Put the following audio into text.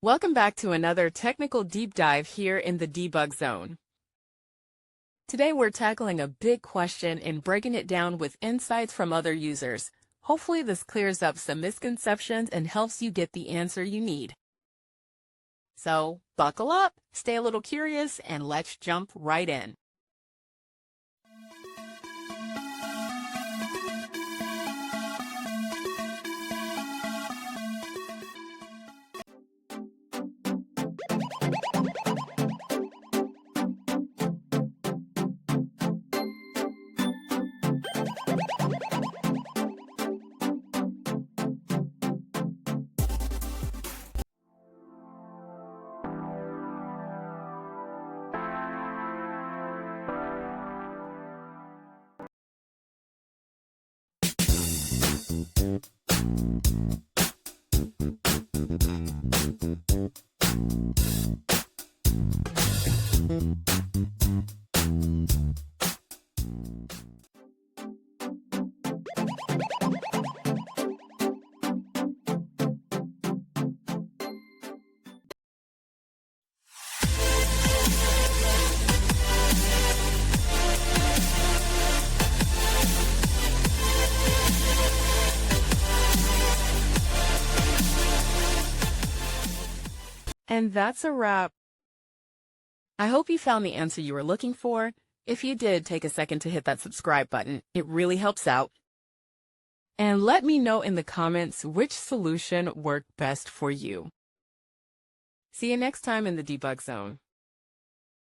Welcome back to another technical deep dive here in the debug zone. Today we're tackling a big question and breaking it down with insights from other users. Hopefully this clears up some misconceptions and helps you get the answer you need. So buckle up, stay a little curious, and let's jump right in. And that's a wrap. I hope you found the answer you were looking for. If you did, take a second to hit that subscribe button. It really helps out. And let me know in the comments which solution worked best for you. See you next time in the debug zone.